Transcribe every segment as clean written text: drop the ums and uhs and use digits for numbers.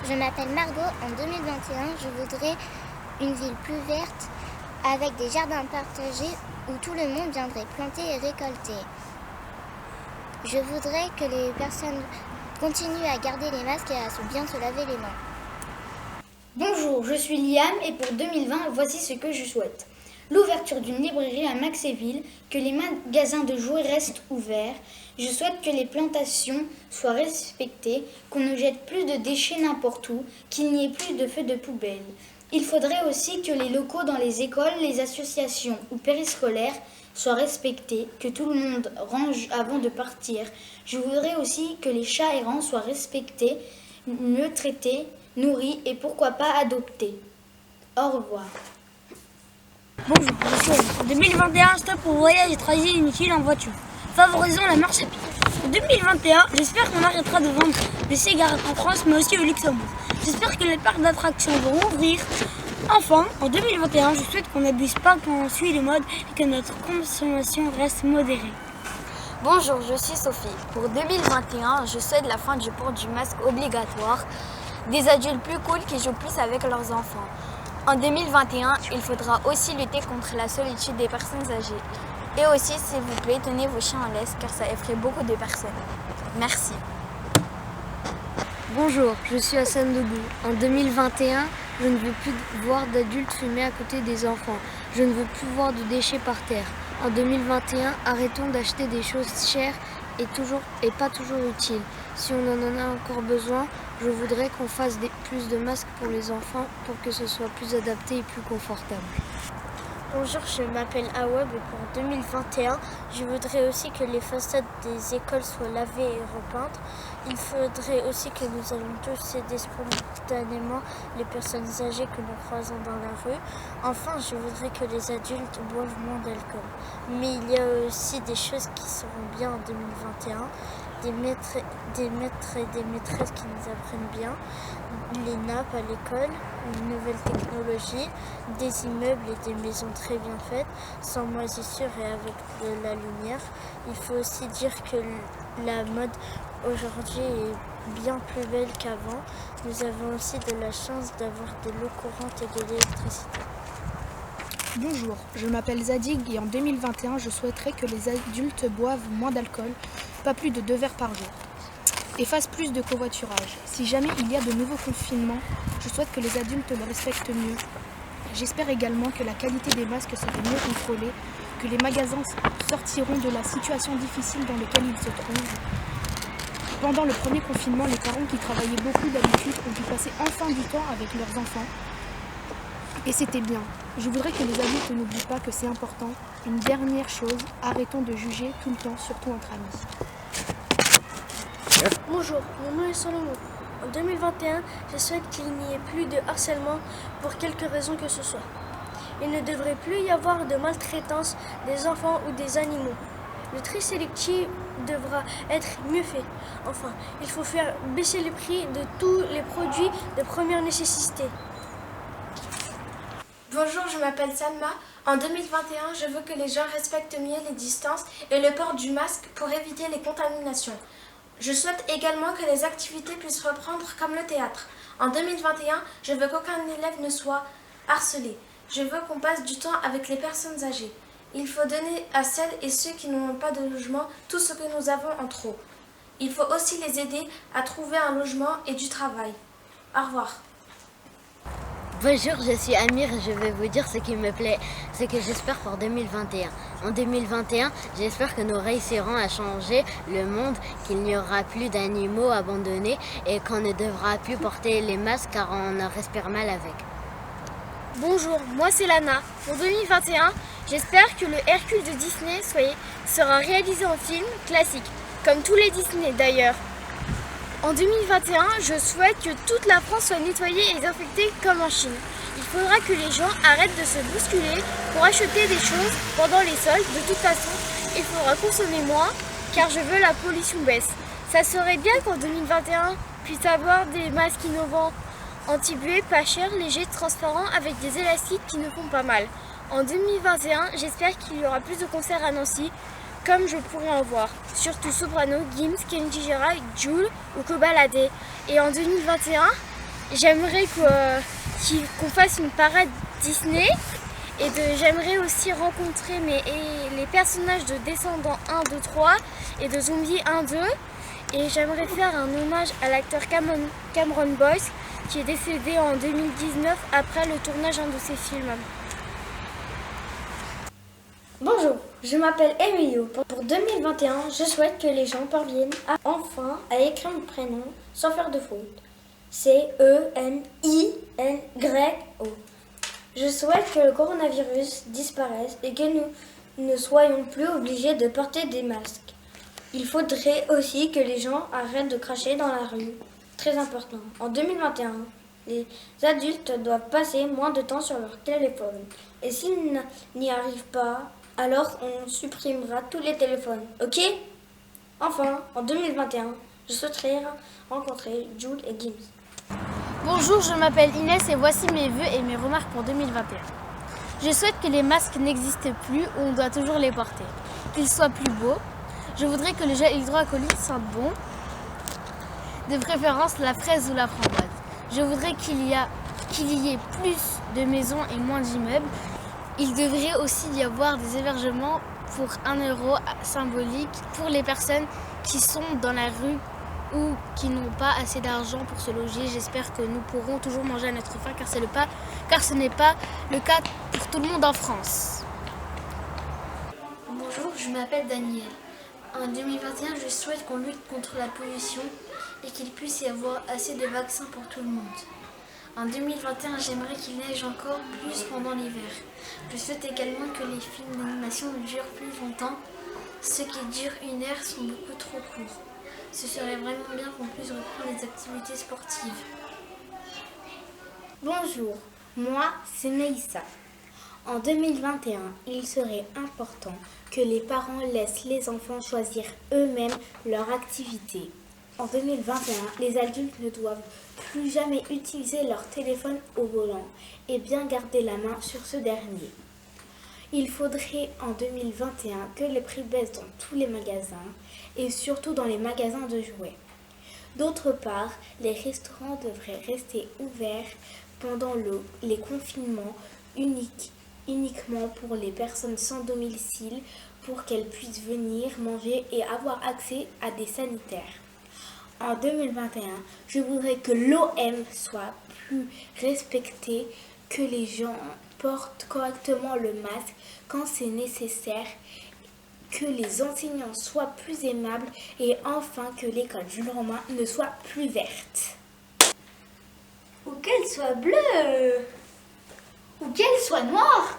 je m'appelle Margot. En 2021, je voudrais une ville plus verte avec des jardins partagés où tout le monde viendrait planter et récolter. Je voudrais que les personnes continuent à garder les masques et à bien se laver les mains. Bonjour, je suis Liam et pour 2020, voici ce que je souhaite. L'ouverture d'une librairie à Maxéville, que les magasins de jouets restent ouverts. Je souhaite que les plantations soient respectées, qu'on ne jette plus de déchets n'importe où, qu'il n'y ait plus de feux de poubelle. Il faudrait aussi que les locaux dans les écoles, les associations ou périscolaires soient respectés, que tout le monde range avant de partir. Je voudrais aussi que les chats errants soient respectés, mieux traités, nourris et pourquoi pas adoptés. Au revoir. Bonjour, je suis en 2021, stop au voyage et trajets inutiles en voiture. Favorisons la marche à pied. En 2021, j'espère qu'on arrêtera de vendre des cigarettes en France, mais aussi au Luxembourg. J'espère que les parcs d'attractions vont ouvrir. Enfin, en 2021, je souhaite qu'on n'abuse pas quand on suit les modes et que notre consommation reste modérée. Bonjour, je suis Sophie. Pour 2021, je souhaite la fin du port du masque obligatoire, des adultes plus cool qui jouent plus avec leurs enfants. En 2021, il faudra aussi lutter contre la solitude des personnes âgées. Et aussi, s'il vous plaît, tenez vos chiens en laisse car ça effraie beaucoup de personnes. Merci. Bonjour, je suis Hassan Debout. En 2021, je ne veux plus voir d'adultes fumer à côté des enfants. Je ne veux plus voir de déchets par terre. En 2021, arrêtons d'acheter des choses chères et pas toujours utiles. Si on en a encore besoin, je voudrais qu'on fasse plus de masques pour les enfants pour que ce soit plus adapté et plus confortable. Bonjour, je m'appelle Awab et pour 2021, je voudrais aussi que les façades des écoles soient lavées et repeintes. Il faudrait aussi que nous allions tous aider spontanément les personnes âgées que nous croisons dans la rue. Enfin, je voudrais que les adultes boivent moins d'alcool. Mais il y a aussi des choses qui seront bien en 2021. Des maîtres et des maîtresses qui nous apprennent bien, les nappes à l'école, une nouvelle technologie, des immeubles et des maisons très bien faites, sans moisissure et avec de la lumière. Il faut aussi dire que la mode aujourd'hui est bien plus belle qu'avant. Nous avons aussi de la chance d'avoir de l'eau courante et de l'électricité. Bonjour, je m'appelle Zadig et en 2021, je souhaiterais que les adultes boivent moins d'alcool, pas plus de 2 verres par jour, et fassent plus de covoiturage. Si jamais il y a de nouveaux confinements, je souhaite que les adultes le respectent mieux. J'espère également que la qualité des masques sera mieux contrôlée, que les magasins sortiront de la situation difficile dans laquelle ils se trouvent. Pendant le premier confinement, les parents qui travaillaient beaucoup d'habitude ont pu passer enfin du temps avec leurs enfants. Et c'était bien. Je voudrais que les adultes n'oublient pas que c'est important. Une dernière chose, arrêtons de juger tout le temps, surtout entre amis. Bonjour, mon nom est Salomon. En 2021, je souhaite qu'il n'y ait plus de harcèlement pour quelque raison que ce soit. Il ne devrait plus y avoir de maltraitance des enfants ou des animaux. Le tri sélectif devra être mieux fait. Enfin, il faut faire baisser les prix de tous les produits de première nécessité. Bonjour, je m'appelle Salma. En 2021, je veux que les gens respectent mieux les distances et le port du masque pour éviter les contaminations. Je souhaite également que les activités puissent reprendre comme le théâtre. En 2021, je veux qu'aucun élève ne soit harcelé. Je veux qu'on passe du temps avec les personnes âgées. Il faut donner à celles et ceux qui n'ont pas de logement tout ce que nous avons en trop. Il faut aussi les aider à trouver un logement et du travail. Au revoir. Bonjour, je suis Amir et je vais vous dire ce qui me plaît, ce que j'espère pour 2021. En 2021, j'espère que nous réussirons à changer le monde, qu'il n'y aura plus d'animaux abandonnés et qu'on ne devra plus porter les masques car on respire mal avec. Bonjour, moi c'est Lana. Pour 2021, j'espère que le Hercule de Disney sera réalisé en film classique, comme tous les Disney d'ailleurs. En 2021, je souhaite que toute la France soit nettoyée et désinfectée comme en Chine. Il faudra que les gens arrêtent de se bousculer pour acheter des choses pendant les soldes. De toute façon, il faudra consommer moins car je veux la pollution baisse. Ça serait bien qu'en 2021 puisse avoir des masques innovants, anti-buée, pas chers, légers, transparents avec des élastiques qui ne font pas mal. En 2021, j'espère qu'il y aura plus de concerts à Nancy, comme je pourrais en voir. Surtout Soprano, Gims, Kenji Girac, Jul ou Kobalade. Et en 2021, j'aimerais qu'on fasse une parade Disney et j'aimerais aussi rencontrer les personnages de Descendants 1, 2, 3 et de Zombies 1, 2. Et j'aimerais faire un hommage à l'acteur Cameron Boyce qui est décédé en 2019 après le tournage d'un de ses films. Bonjour, je m'appelle Emilio. Pour 2021, je souhaite que les gens parviennent enfin à écrire mon prénom sans faire de faute. C-E-N-I-N-Y-O. Je souhaite que le coronavirus disparaisse et que nous ne soyons plus obligés de porter des masques. Il faudrait aussi que les gens arrêtent de cracher dans la rue. Très important. En 2021, les adultes doivent passer moins de temps sur leur téléphone. Et s'ils n'y arrivent pas, alors on supprimera tous les téléphones. Ok ? Enfin, en 2021, je souhaiterais rencontrer Jules et Gims. Bonjour, je m'appelle Inès et voici mes vœux et mes remarques pour 2021. Je souhaite que les masques n'existent plus ou on doit toujours les porter. Qu'ils soient plus beaux. Je voudrais que le gel hydroalcoolique sente bon. De préférence la fraise ou la framboise. Je voudrais qu'il y ait plus de maisons et moins d'immeubles. Il devrait aussi y avoir des hébergements pour 1 euro symbolique pour les personnes qui sont dans la rue ou qui n'ont pas assez d'argent pour se loger. J'espère que nous pourrons toujours manger à notre faim car ce n'est pas le cas pour tout le monde en France. Bonjour, je m'appelle Daniel. En 2021, je souhaite qu'on lutte contre la pollution et qu'il puisse y avoir assez de vaccins pour tout le monde. En 2021, j'aimerais qu'il neige encore plus pendant l'hiver. Je souhaite également que les films d'animation durent plus longtemps. Ceux qui durent 1 heure sont beaucoup trop courts. Ce serait vraiment bien qu'on puisse reprendre les activités sportives. Bonjour, moi c'est Meïssa. En 2021, il serait important que les parents laissent les enfants choisir eux-mêmes leur activité. En 2021, les adultes ne doivent plus jamais utiliser leur téléphone au volant et bien garder la main sur ce dernier. Il faudrait en 2021 que les prix baissent dans tous les magasins et surtout dans les magasins de jouets. D'autre part, les restaurants devraient rester ouverts pendant les confinements uniquement pour les personnes sans domicile pour qu'elles puissent venir manger et avoir accès à des sanitaires. En 2021, je voudrais que l'OM soit plus respecté, que les gens portent correctement le masque quand c'est nécessaire, que les enseignants soient plus aimables et enfin que l'école Jules Romain ne soit plus verte. Ou qu'elle soit bleue, ou qu'elle soit noire,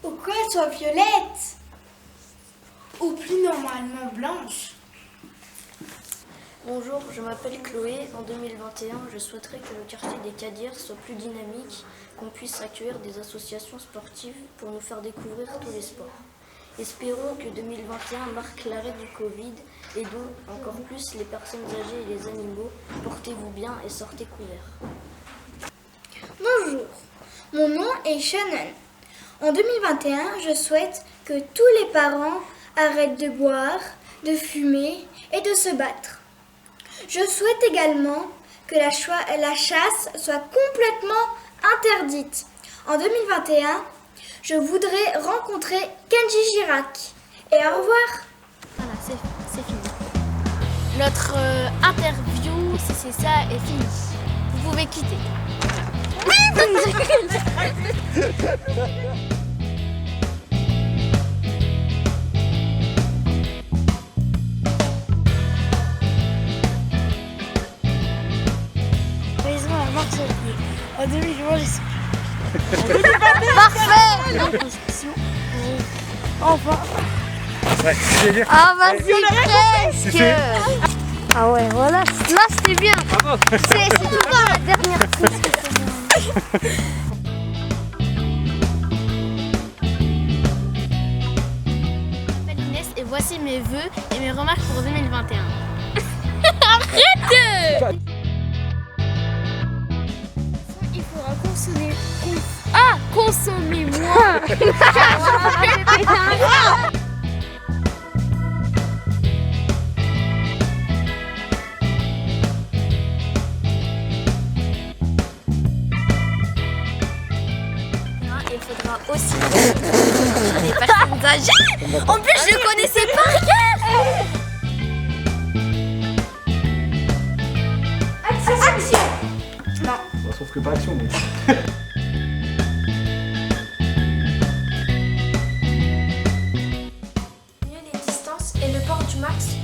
ou qu'elle soit violette, ou plus normalement blanche. Bonjour, je m'appelle Chloé. En 2021, je souhaiterais que le quartier des Cadirs soit plus dynamique, qu'on puisse accueillir des associations sportives pour nous faire découvrir tous les sports. Espérons que 2021 marque l'arrêt du Covid et donc encore plus les personnes âgées et les animaux. Portez-vous bien et sortez couverts. Bonjour, mon nom est Shannon. En 2021, je souhaite que tous les parents arrêtent de boire, de fumer et de se battre. Je souhaite également que la chasse soit complètement interdite. En 2021, je voudrais rencontrer Kenji Girac. Et au revoir. Voilà, c'est fini. Notre interview, si c'est ça, est finie. Vous pouvez quitter. En 2020, je Parfait. Enfin. Ouais, Ah vas-y, presque. Ah ouais, voilà. Là, c'était bien. C'est tout le temps la dernière prise que c'est bien. Je m'appelle Inès et voici mes vœux et mes remarques pour 2021. Arrête! Il faudra consommer moins. En plus, je le connaissais pas. Action. Bon, sauf que pas action, mais... Mieux les distances et le port du masque.